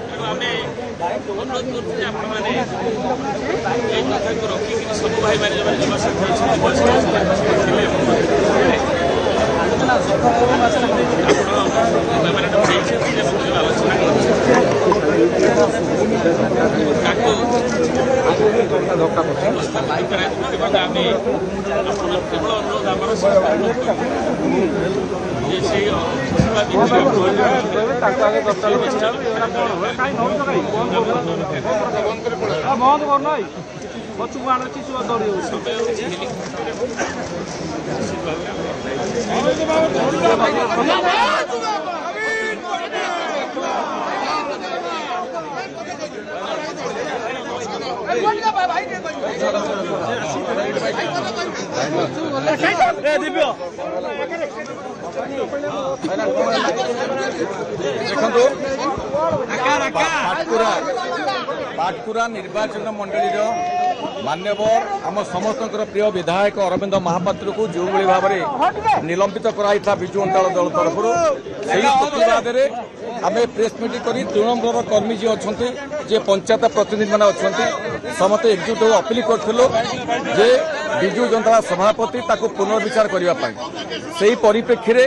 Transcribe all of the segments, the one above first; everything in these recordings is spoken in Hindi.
ତେଣୁ ଆମେ ଅନୁରୋଧ କରୁଛୁ ଯେ ଆପଣମାନେ ଏଇ କଥାକୁ ରଖିକି ସବୁ ଭାଇମାନେ ଯେଉଁମାନେ ଯୁବସାଥୀ ଅଛନ୍ତି ଆଲୋଚନା ତାକୁ ଏବଂ ଆମେ ଆପଣ କେବଳ ଅନୁରୋଧ ଆମର ଯେ ସେଇ देखो पाटकुरा निर्वाचन मंडली मान्यवर आम समस्त प्रिय विधायक अरविंद महापात्र को जो भाव में निलंबित कराई विजु जनता दल तरफ प्रतिवाद आम प्रेस मीट कर तृणमूल कर्मी जी अच्छा जे पंचायत प्रतिनिधि मैंने अच्छा समस्त एकजुट हो अपील करूँ जे विजु जनता सभापति पुनर्विचार करने से परिप्रेक्षी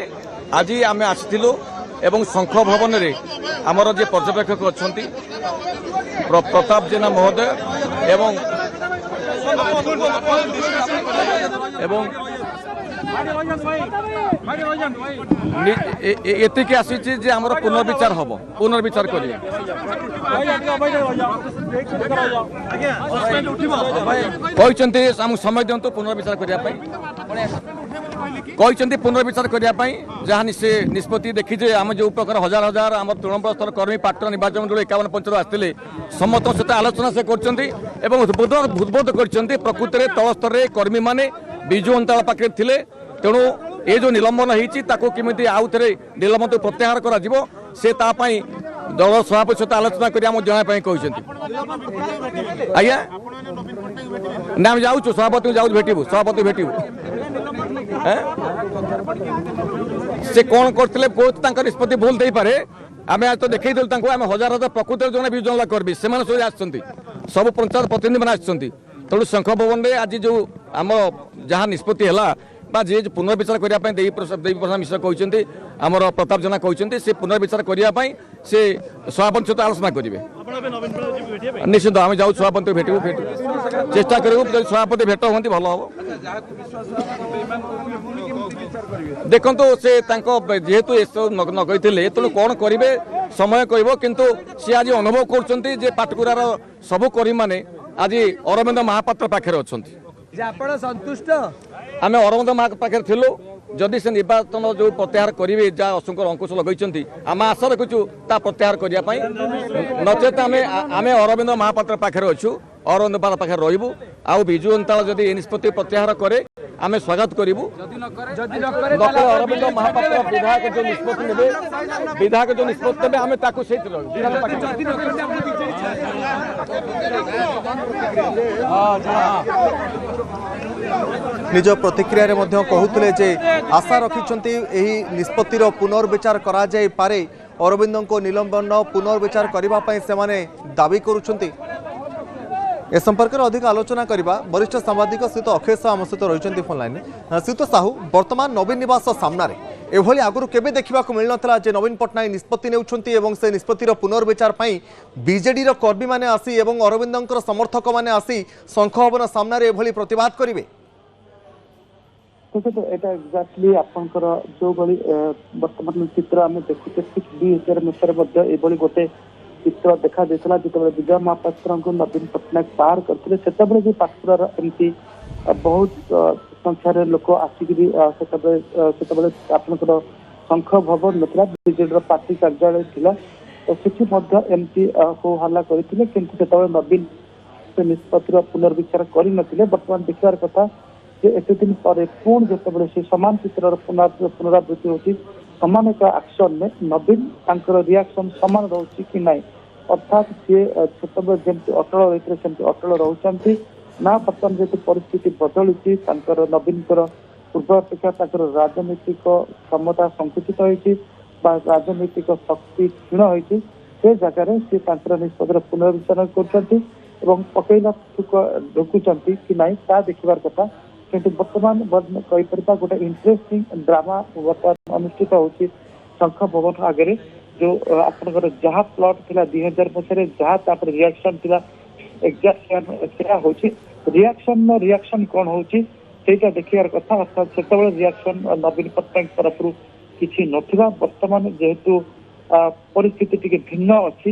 आज आम आसलु एवं शंख भवन में आमर जे पर्यवेक्षक अच्छा प्रताप जेना महोदय एवं एतिक आसी आमर पुनर्विचार हम पुनर्विचार करें समय दिंतु पुनर्विचार करने पुनर्विचार करने जहाँ से निष्पत्ति देखी जे आम जो प्रकार हजार हजार आम तृणमूल स्तर कर्मी पाटना निर्वाचन मंडल 51 पंचायत आसते समस्त सहित आलोचना से उद्बोध कर प्रकृत में तल स्तर में कर्मी मैंने विजु जनता पाखे थे तेणु ये जो निलंबन होती आउ थे निलंबन प्रत्याहार कर दल सभापति सहित आलोचना कर जनापी कहते आज्ञा ना आम जाऊँ सभापति जाऊँ भेटू सभापति भेटू से कौन करते निष्पत्ति भूल दे पारे आम आज तो देखी आम हजार हजार प्रकृत जो विजु जनता कर्मी से सब पंचायत प्रतिनिधि मैंने तेणु शंख भवन में आज जो आम जहाँ निष्पत्ति है जे पुनर्विचार करने देवी प्रसाद मिश्र कहते आमर प्रताप जेना कहते से पुनर्विचार करने से सभापति सहित आलोचना करेंगे निश्चित आम जाऊ सभापति भेटू चेष्टा करूँ सभापति भेट हमें भल हम देखो से जेहेतु न गई तेणु कौन करेंगे समय कह किंतु सी आज अनुभव कर पाटकुरार सबू कर्मी मैंने आज अरविंद महापात्र पाखे अच्छा संतुष्ट आम अरविंद महापाखे थिलु जदि से निर्वाचन जो प्रत्याहार करेंगे जहाँ असंख्य अंकुश लगे आम आशा रखुचु प्रत्याहार करने नचेत आम अरविंद महापात्र पाखे अच्छु अरविंद महापात्र पाखे रही आउ विजु जनता जदि निष्पत्ति प्रत्याहार करे आम स्वागत करूँ अरविंद महापात्र विधायक जो निष्पत्ति ने विधायक जो निष्पत्ति ने आम निज प्रतिक्रिया रे मध्य कहूले जे आशा रखिंट निष्पत्तिर पुनर्विचार करा जाय पारे अरविंद को निलंबन पुनर्विचार करने से दाबी करुँच ए संपर्क में अधिक आलोचना करवा वरिष्ठ सांबादिक श्रीत अक्षय साहू आम सहित रही फोन लाइन श्रीत साहू वर्तमान नवीन निवास सामने एभली आगुरी केबे देखा मिल ना जे नवीन पट्टनायक निष्पत्ति नेउछंती से निष्पत्तिर पुनर्विचार बीजेडी कर्मी मैंने आसी अरविंद समर्थक मैंने आसी शंख भवन सामने एभली प्रतिवाद करेंगे एक्जाक्टली आपंकर जो बर्तमान चित्र आम देखुचे ठीक 2000 मसीह गोटे चित्र देखा देता जो विजय महापात्र को नवीन पट्टनायक पार करते से पाटकुरार एमती बहुत संख्यार लोक आसिक आपंकर शंख भवन नाला बीजेडी पार्टी कार्यालय थिला तो एमती हो हल्ला करते किंतु नवीन से निष्पत्तिर पुनर्विचार करते बर्तमान देखार कथा एत दिन पर पुणी जो से सामान चित्र पुनरावृत्ति होती सामान एक एक्शन में नवीन रिएक्शन सामान रोचे कि ना अर्थात सी जमी अटल रही अटल रोचे ना बर्तमान जेहतु परिस्थिति बदली नवीन पूर्व अपेक्षा राजनीतिक क्षमता संकुचित होती বা রাজনৈতিক শক্তি ক্ষীণ হয়েছে সে জায়গায় সে তাঁর নিষ্পত্তির পুনর্বিচার করছেন এবং পকেইলা ঢুকুଛନ୍ତି কি নাই তা দেখিবার কথা কিন্তু বর্তমান কইপারিবা গোটে ইন্টারেস্টিং ଡ୍ରାମା ବର୍ତ୍ତମାନ ଅନୁଷ୍ଠିତ ହଉଛି ଶଙ୍ଖ ଭବନ ଆଗରେ ଯୋଉ ଆପଣଙ୍କର ଯାହା ପ୍ଲଟ ଥିଲା 2000 ମସିହାରେ ଯାହା ତାପରେ ରିଆକ୍ସନ ଥିଲା ଏକ୍ସାକ୍ଟ ସେୟା ହଉଛି ରିଆକ୍ସନ କଣ ହଉଛି ସେଇଟା ଦେଖିବାର କଥା ଅର୍ଥାତ ସେତେବେଳେ ରିଆକ୍ସନ ନବୀନ ପଟ୍ଟନାୟକ ତରଫରୁ କିଛି ନଥିବା ବର୍ତ୍ତମାନ ଯେହେତୁ ପରିସ୍ଥିତି ଟିକେ ଭିନ୍ନ ଅଛି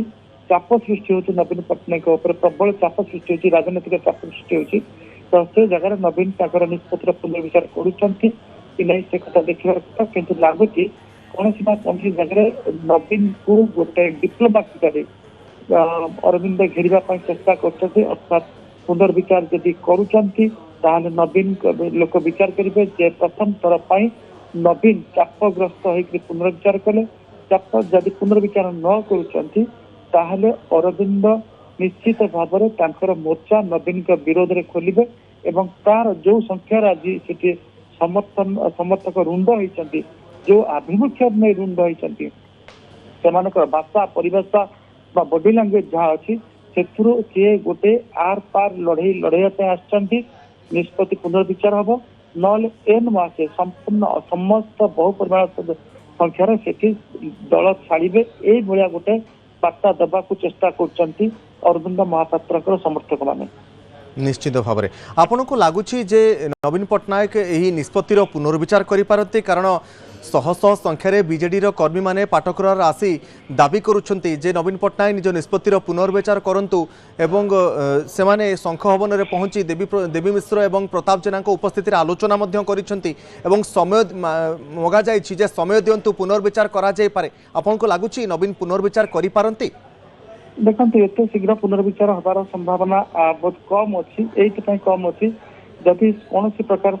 ଚାପ ସୃଷ୍ଟି ହଉଛି ନବୀନ ପଟ୍ଟନାୟକ ଉପରେ ପ୍ରବଳ ଚାପ ସୃଷ୍ଟି ହଉଛି ରାଜନୈତିକ ଚାପ ସୃଷ୍ଟି ହଉଛି ତ ସେ ଜାଗାରେ ନବୀନ ତାଙ୍କର ନିଷ୍ପତ୍ତିର ପୁନର୍ବିଚାର କରୁଛନ୍ତି କି ନାହିଁ ସେ କଥା ଦେଖିବାର କଥା କିନ୍ତୁ ଲାଗୁଛି କୌଣସି ନା କୌଣସି ଜାଗାରେ ନବୀନକୁ ଗୋଟେ ଡିପ୍ଲୋମାଟିକାରେ ଅରବିନ୍ଦ ଘେରିବା ପାଇଁ ଚେଷ୍ଟା କରୁଛନ୍ତି ଅର୍ଥାତ ପୁନର୍ବିଚାର ଯଦି କରୁଛନ୍ତି ତାହେଲେ ନବୀନ ଲୋକ ବିଚାର କରିବେ ଯେ ପ୍ରଥମ ଥର ପାଇଁ ନବୀନ ଚାପଗ୍ରସ୍ତ ହେଇକି ପୁନର୍ବିଚାର କଲେ ଚାପ ଯଦି ପୁନର୍ବିଚାର ନ କରୁଛନ୍ତି ତାହେଲେ ଅରବିନ୍ଦ ନିଶ୍ଚିତ ଭାବରେ ତାଙ୍କର ମୋର୍ଚ୍ଚା ନବୀନଙ୍କ ବିରୋଧରେ ଖୋଲିବେ ଏବଂ ତାର ଯୋଉ ସଂଖ୍ୟାରେ ଆଜି ସେଠି ସମର୍ଥକ ରୁଣ୍ଡ ହେଇଛନ୍ତି ଯୋଉ ଆଭିମୁଖ୍ୟ ନେଇ ରୁଣ୍ଡ ହେଇଛନ୍ତି ସେମାନଙ୍କର ଭାଷା ପରିଭାଷା ବା ବଡି ଲାଙ୍ଗୁଏଜ ଯାହା ଅଛି ସେଥିରୁ ସିଏ ଗୋଟେ ଆର ପାର ଲଢେଇବା ପାଇଁ ଆସିଛନ୍ତି ନିଷ୍ପତ୍ତି ପୁନର୍ବିଚାର ହବ ନହେଲେ ଏନ୍ ମାସେ ସମ୍ପୂର୍ଣ୍ଣ ସମସ୍ତ ବହୁ ପରିମାଣ ସଂଖ୍ୟାରେ ସେଠି ଦଳ ଛାଡ଼ିବେ ଏଇଭଳିଆ ଗୋଟେ ବାର୍ତ୍ତା ଦେବାକୁ ଚେଷ୍ଟା କରୁଛନ୍ତି ଅରବିନ୍ଦ ମହାପାତ୍ରଙ୍କର ସମର୍ଥକ ମାନେ निश्चित भाव में आपन को लगुच जे नवीन पट्टनायक यही निष्पत्तिर पुनर्विचार करिपारती कारण शह शह संख्यार बीजेडी कर्मी माने पाटकुरार आसी दाबी करुछंती जे नवीन पट्टनायक निज निष्पत्तिर पुनर्विचार करंतु एवं से माने शंख भवन में पहुंची देवी मिश्र एवं प्रताप जेना उपस्थिति आलोचना करिछंती एवं समय मगा जाइछि जे समय दियंतु पुनर्विचार करा जाय पारे आपन को लगुच नवीन पुनर्विचार करिपारती देखो एत शीघ्र पुनर्विचार हबार संभावना बहुत कम अच्छी एइथि कम अच्छी जदि कौन प्रकार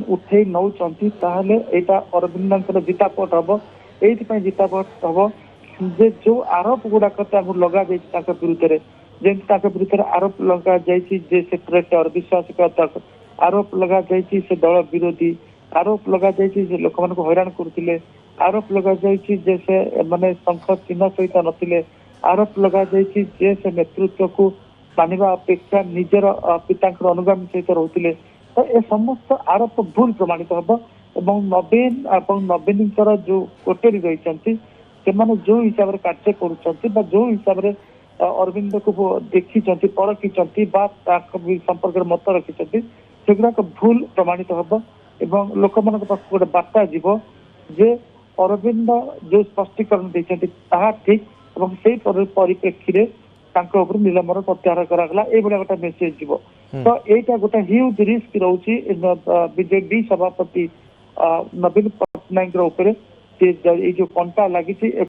उठे नौचंती ताहले एटा अरविंदर जितापट हम एइथि जितापट हम जे जो आरोप गुड़ाक लगा विरुद्ध जमी विरुद्ध आरोप लगा जे से ट्रेटर विश्वासघातक आरोप लगा से दल विरोधी आरोप लगा से लोक मान हैरान करुले आरोप लगा जे से माने शंख चिन्ह सहित नथिले आरोप लगा जे से नेतृत्व को मानिबा अपेक्षा निजर पिता अनुगामी सहित रोते तो ए समस्त आरोप भूल प्रमाणित हम नवीन नवीन जो कोटेरी रही जो हिसाब से कार्य कर जो हिसाब से अरविंद को देखी परखी संपर्क में मत रखी सेगुड़ाक भूल प्रमाणित हम लोक मान पास गोटे बार्ता जीव जे अरविंद जो स्पष्टीकरण देते ठीक এবং সেই পরিপ্রেক্ষীরে তাଙ୍କ উপর নিলম্বন প্রত্যাহার করা এইভাবে গোটা মেসেজ দিব তো এইটা গোটা হিউজ রিস্ক রয়েছে বিজেপি সভাপতি নবীন পট্টনায়ক উপরে এই যে কଣ୍ଟା ଲାଗିଛି